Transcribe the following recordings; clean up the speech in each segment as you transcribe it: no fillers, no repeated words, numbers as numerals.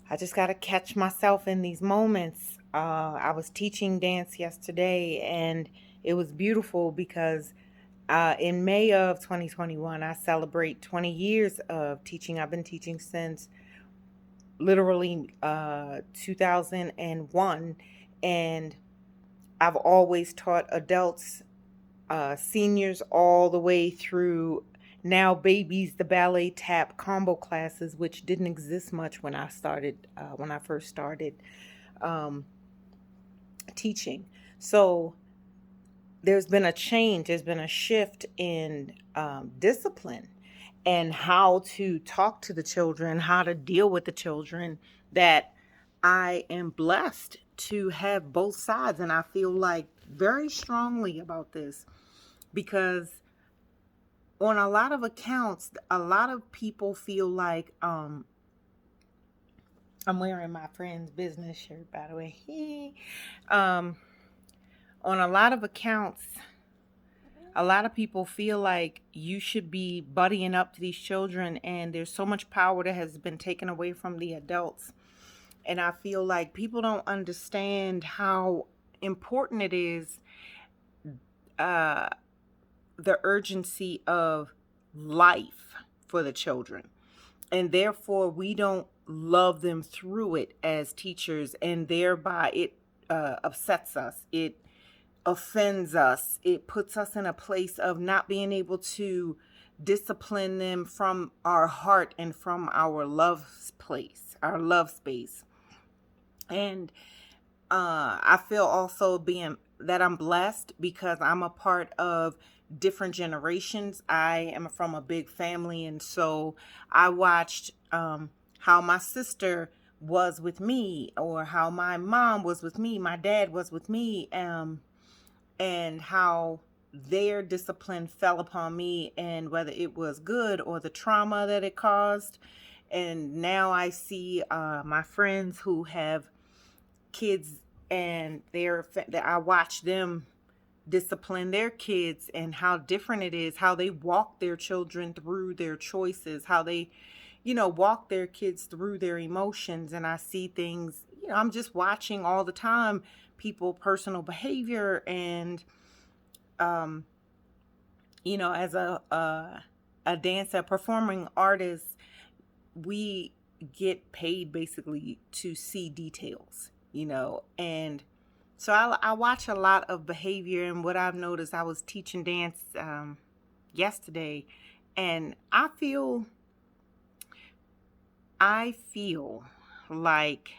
I just got to catch myself in these moments. I was teaching dance yesterday, and it was beautiful because in May of 2021, I celebrate 20 years of teaching. I've been teaching since literally 2001, and I've always taught adults, seniors, all the way through now babies, the ballet tap combo classes, which didn't exist much when when I first started um, teaching. So there's been a change, there's been a shift in discipline and how to talk to the children, how to deal with the children, that I am blessed to have both sides. And I feel like very strongly about this because on a lot of accounts, a lot of people feel like, I'm wearing my friend's business shirt, by the way. um, on a lot of accounts, a lot of people feel like you should be buddying up to these children, and there's so much power that has been taken away from the adults. And I feel like people don't understand how important it is, uh, the urgency of life for the children. And therefore, we don't love them through it as teachers, and thereby it upsets us. It offends us. It puts us in a place of not being able to discipline them from our heart and from our love place, our love space. And I feel also being that I'm blessed because I'm a part of different generations. I am from a big family, and so I watched how my sister was with me, or how my mom was with me, my dad was with me, and how their discipline fell upon me, and whether it was good or the trauma that it caused. And now I see my friends who have kids, and I watch them discipline their kids, and how different it is, how they walk their children through their choices, how they, walk their kids through their emotions. And I see things, I'm just watching all the time people personal behavior. And um as a dancer, performing artist, we get paid basically to see details, and so I watch a lot of behavior. And what I've noticed, I was teaching dance yesterday, and I feel like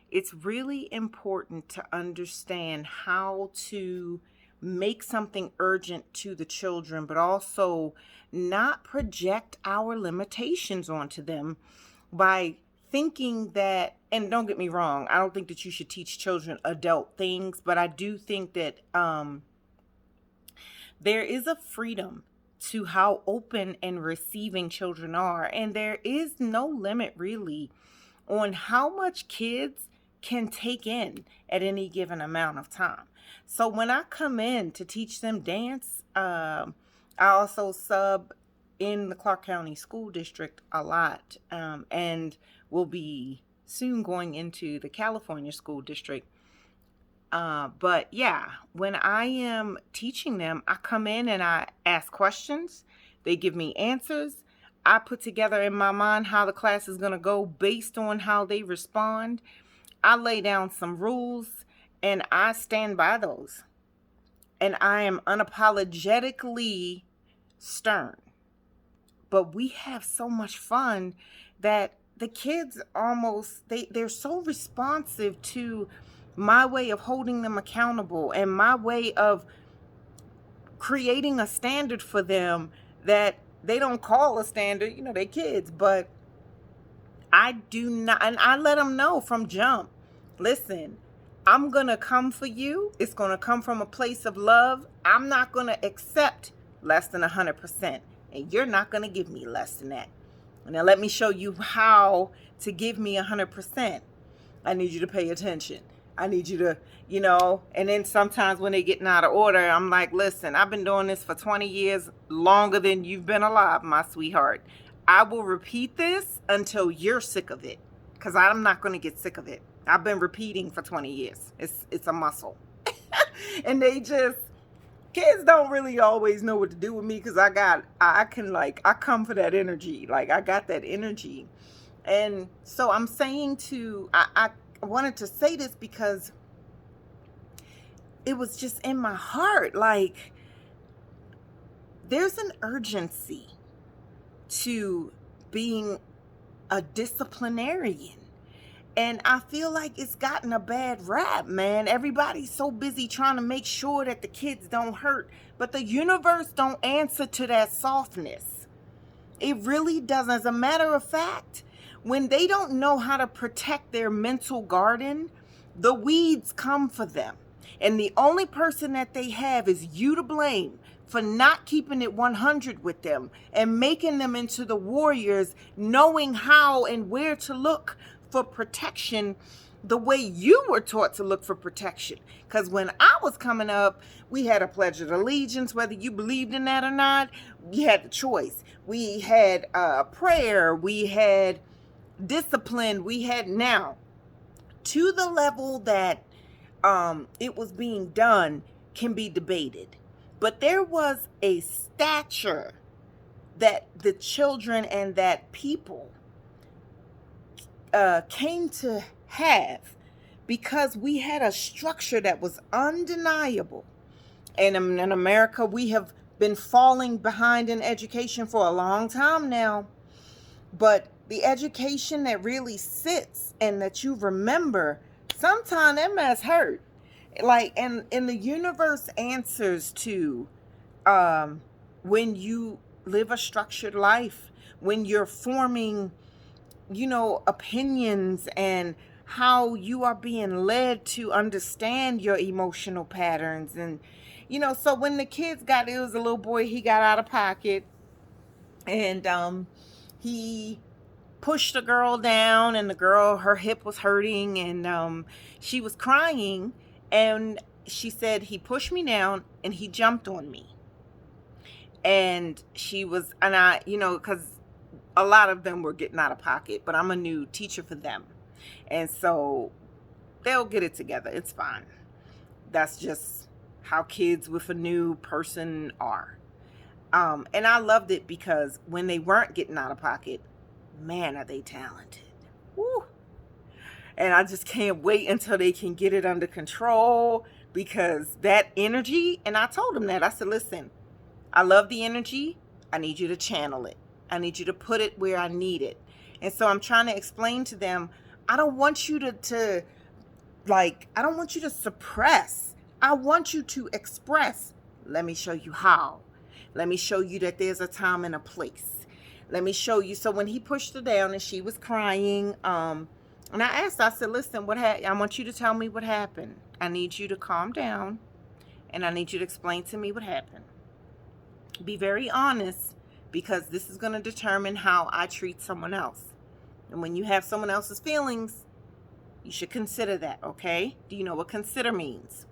it's really important to understand how to make something urgent to the children, but also not project our limitations onto them by thinking that, and don't get me wrong, I don't think that you should teach children adult things, but I do think that there is a freedom to how open and receiving children are. And there is no limit really on how much kids can take in at any given amount of time. So when I come in to teach them dance, I also sub in the Clark County School District a lot, and will be soon going into the California School District. But yeah, when I am teaching them, I come in and I ask questions. They give me answers. I put together in my mind how the class is going to go based on how they respond. I lay down some rules, and I stand by those. And I am unapologetically stern. But we have so much fun that the kids they're so responsive to my way of holding them accountable, and my way of creating a standard for them that they don't call a standard. They kids, but I do not, and I let them know from jump, listen, I'm going to come for you. It's going to come from a place of love. I'm not going to accept less than 100%, and you're not going to give me less than that. Now let me show you how to give me 100%. I need you to pay attention. I need you to, and then sometimes when they getting out of order, I'm like, listen, I've been doing this for 20 years, longer than you've been alive, my sweetheart. I will repeat this until you're sick of it. because I'm not going to get sick of it. I've been repeating for 20 years. It's a muscle. And kids don't really always know what to do with me, because I come for that energy. Like, I got that energy. And so I'm saying I wanted to say this because it was just in my heart. Like, there's an urgency to being a disciplinarian. And I feel like it's gotten a bad rap, man. Everybody's so busy trying to make sure that the kids don't hurt. But the universe don't answer to that softness. It really doesn't. As a matter of fact, when they don't know how to protect their mental garden, the weeds come for them. And the only person that they have is you to blame for not keeping it 100 with them and making them into the warriors, knowing how and where to look for protection the way you were taught to look for protection. Because when I was coming up, we had a pledge of allegiance, whether you believed in that or not. We had the choice. We had prayer. We had discipline. We had, now, to the level that it was being done can be debated. But there was a stature that the children and that people came to have, because we had a structure that was undeniable. And in America, we have been falling behind in education for a long time now. But the education that really sits and that you remember, sometimes that mess hurt. Like, and the universe answers to when you live a structured life, when you're forming, opinions, and how you are being led to understand your emotional patterns. And, so when the kids it was a little boy, he got out of pocket, and he pushed a girl down, and the girl, her hip was hurting, and she was crying, and she said, he pushed me down and he jumped on me. And I, because a lot of them were getting out of pocket, but I'm a new teacher for them. And so they'll get it together. It's fine. That's just how kids with a new person are. And I loved it, because when they weren't getting out of pocket, man, are they talented. Woo. And I just can't wait until they can get it under control, because that energy, and I told them that, I said, listen, I love the energy. I need you to channel it. I need you to put it where I need it. And so I'm trying to explain to them, I don't want you to I don't want you to suppress. I want you to express. Let me show you how. Let me show you that there's a time and a place. Let me show you. So when he pushed her down and she was crying, and I asked, I said, listen, what happened? I want you to tell me what happened. I need you to calm down, and I need you to explain to me what happened. Be very honest, because this is going to determine how I treat someone else. And when you have someone else's feelings, you should consider that, okay? Do you know what consider means?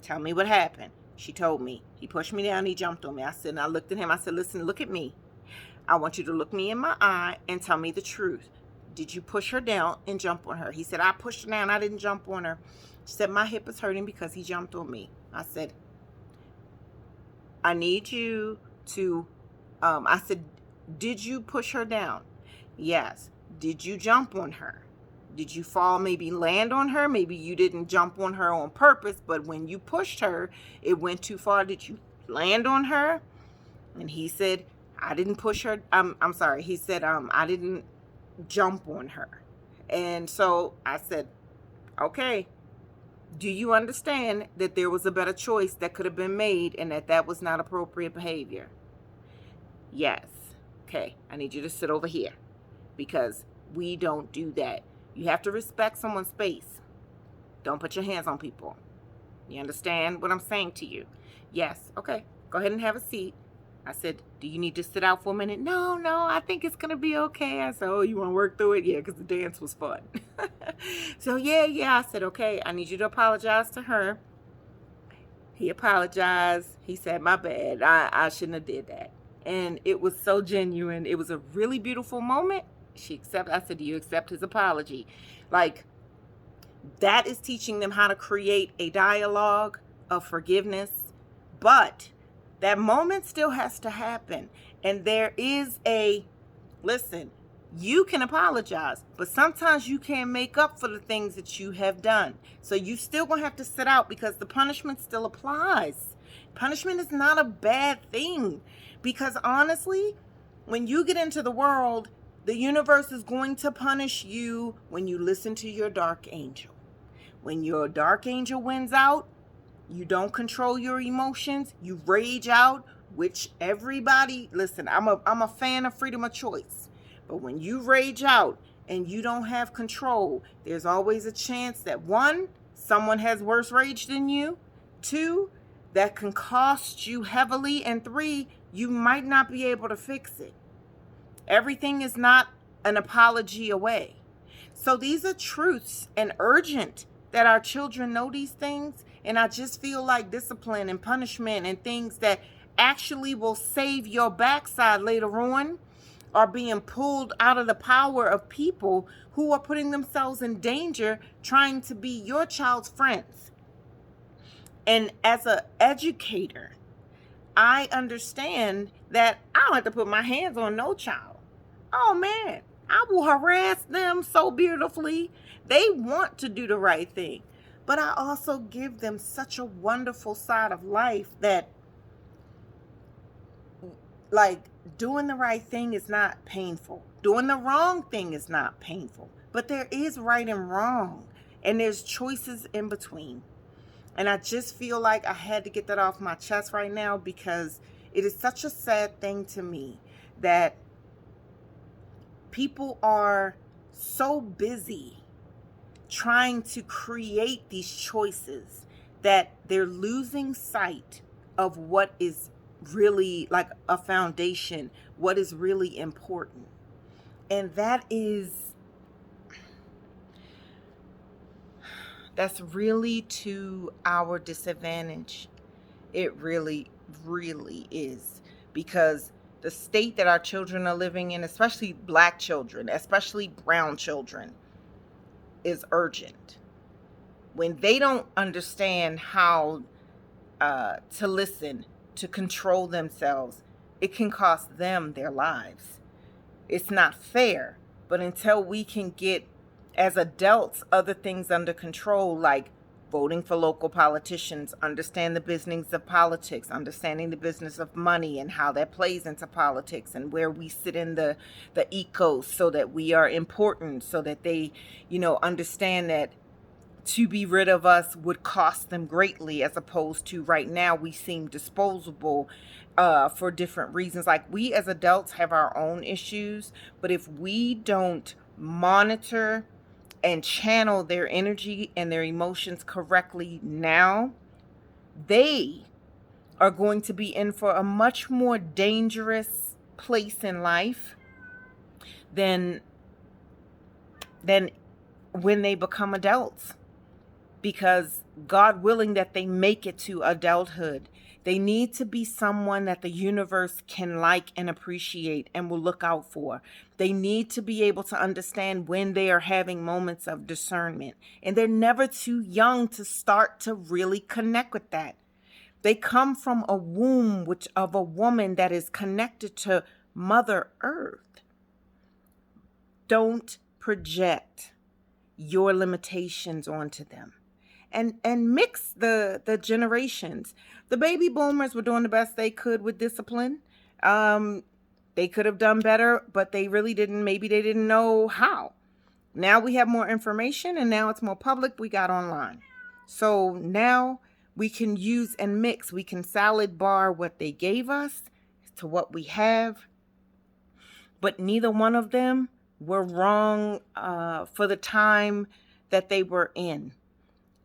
Tell me what happened. She told me. He pushed me down. He jumped on me. I said, and I looked at him. I said, listen, look at me. I want you to look me in my eye and tell me the truth. Did you push her down and jump on her? He said, I pushed her down. I didn't jump on her. She said, my hip is hurting because he jumped on me. I said, I need you to, I said, did you push her down? Yes. Did you jump on her? Did you fall, maybe land on her? Maybe you didn't jump on her on purpose, but when you pushed her, it went too far. Did you land on her? And he said, I didn't push her. I'm sorry. He said, I didn't jump on her. And so I said, okay, do you understand that there was a better choice that could have been made and that was not appropriate behavior? Yes. Okay, I need you to sit over here, because we don't do that. You have to respect someone's space. Don't put your hands on people. You understand what I'm saying to you? Yes. Okay, go ahead and have a seat. I said, do you need to sit out for a minute? No, I think it's going to be okay. I said, oh, you want to work through it? Yeah, because the dance was fun. So, yeah. I said, okay, I need you to apologize to her. He apologized. He said, my bad. I shouldn't have did that. And it was so genuine. It was a really beautiful moment. I said, do you accept his apology? Like, that is teaching them how to create a dialogue of forgiveness. But that moment still has to happen. And there is listen, you can apologize, but sometimes you can't make up for the things that you have done. So you still gonna have to sit out because the punishment still applies. Punishment is not a bad thing, because honestly, when you get into the world, the universe is going to punish you when you listen to your dark angel. When your dark angel wins out, you don't control your emotions, you rage out, which everybody, listen, I'm a fan of freedom of choice. But when you rage out and you don't have control, there's always a chance that one, someone has worse rage than you, two, that can cost you heavily, and three, you might not be able to fix it. Everything is not an apology away. So these are truths, and urgent that our children know these things. And I just feel like discipline and punishment and things that actually will save your backside later on are being pulled out of the power of people who are putting themselves in danger trying to be your child's friends. And as an educator, I understand that I don't have to put my hands on no child. Oh man, I will harass them so beautifully. They want to do the right thing. But I also give them such a wonderful side of life that, like, doing the right thing is not painful. Doing the wrong thing is not painful. But there is right and wrong. And there's choices in between. And I just feel like I had to get that off my chest right now, because it is such a sad thing to me that people are so busy trying to create these choices that they're losing sight of what is really like a foundation, what is really important. And that's really to our disadvantage. It really, really is. Because the state that our children are living in, especially black children, especially brown children, is urgent. When they don't understand how to listen, to control themselves, it can cost them their lives. It's not fair. But until we can get, as adults, other things under control, like voting for local politicians, understand the business of politics, understanding the business of money and how that plays into politics, and where we sit in the ecos, so that we are important, so that they, understand that to be rid of us would cost them greatly, as opposed to right now we seem disposable for different reasons. Like, we as adults have our own issues, but if we don't monitor and channel their energy and their emotions correctly now, they are going to be in for a much more dangerous place in life than when they become adults. Because God willing that they make it to adulthood, they need to be someone that the universe can like and appreciate and will look out for. They need to be able to understand when they are having moments of discernment. And they're never too young to start to really connect with that. They come from a womb of a woman that is connected to Mother Earth. Don't project your limitations onto them. And mix the generations. The baby boomers were doing the best they could with discipline. They could have done better, but they really didn't. Maybe they didn't know how. Now we have more information, and now it's more public. We got online. So now we can use and mix. We can salad bar what they gave us to what we have. But neither one of them were wrong for the time that they were in.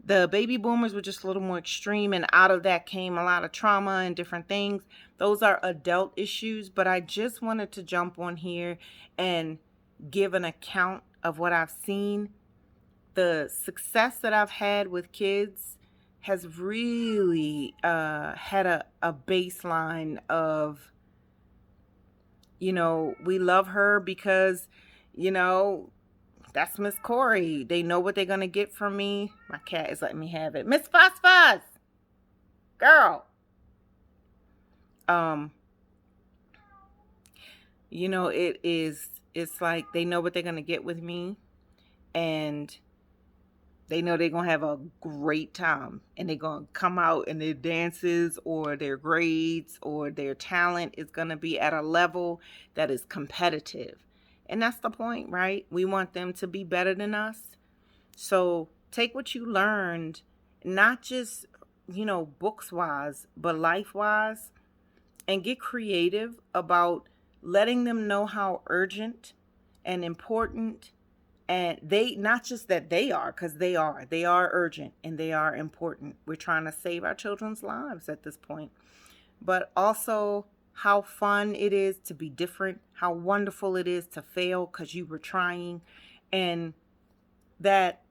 The baby boomers were just a little more extreme, and out of that came a lot of trauma and different things. Those are adult issues, but I just wanted to jump on here and give an account of what I've seen. The success that I've had with kids has really had a baseline of, we love her because You know, that's Miss Corey. They know what they're going to get from me. My cat is letting me have it. Miss Fuss Fuss! Girl! Um, it's like they know what they're going to get with me. And they know they're going to have a great time. And they're going to come out and their dances or their grades or their talent is going to be at a level that is competitive. And that's the point, right? We want them to be better than us. So take what you learned, not just, books wise, but life wise, and get creative about letting them know how urgent and important, and they, not just that they are, because they are urgent and they are important. We're trying to save our children's lives at this point, but also how fun it is to be different, how wonderful it is to fail because you were trying, and that,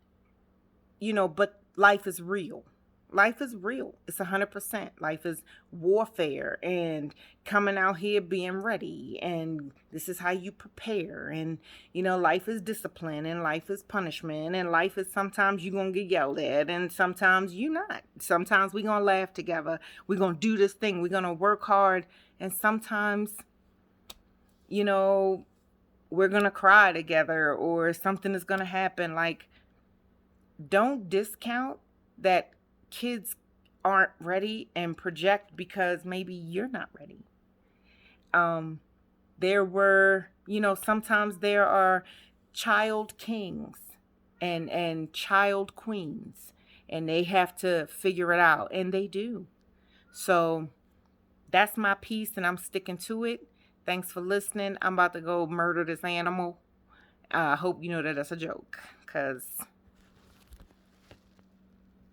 but life is real. Life is real. It's 100%. Life is warfare and coming out here being ready. And this is how you prepare. And, life is discipline and life is punishment. And life is sometimes you're going to get yelled at and sometimes you're not. Sometimes we're going to laugh together. We're going to do this thing. We're going to work hard. And sometimes, we're going to cry together or something is going to happen. Like, don't discount that kids aren't ready and project because maybe you're not ready. Sometimes there are child kings and child queens, and they have to figure it out, and they do. So that's my piece, and I'm sticking to it. Thanks for listening. I'm about to go murder this animal. I hope you know that that's a joke, because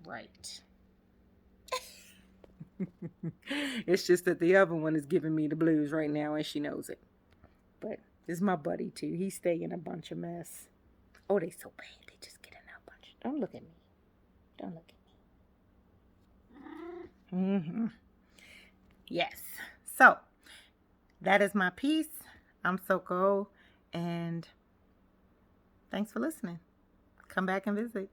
right. It's just that the other one is giving me the blues right now and she knows it. But this is my buddy too. He's staying in a bunch of mess. Oh, they so bad. They just get in a bunch. Don't look at me. Don't look at me. Yes. So that is my piece. I'm Soko, and thanks for listening. Come back and visit.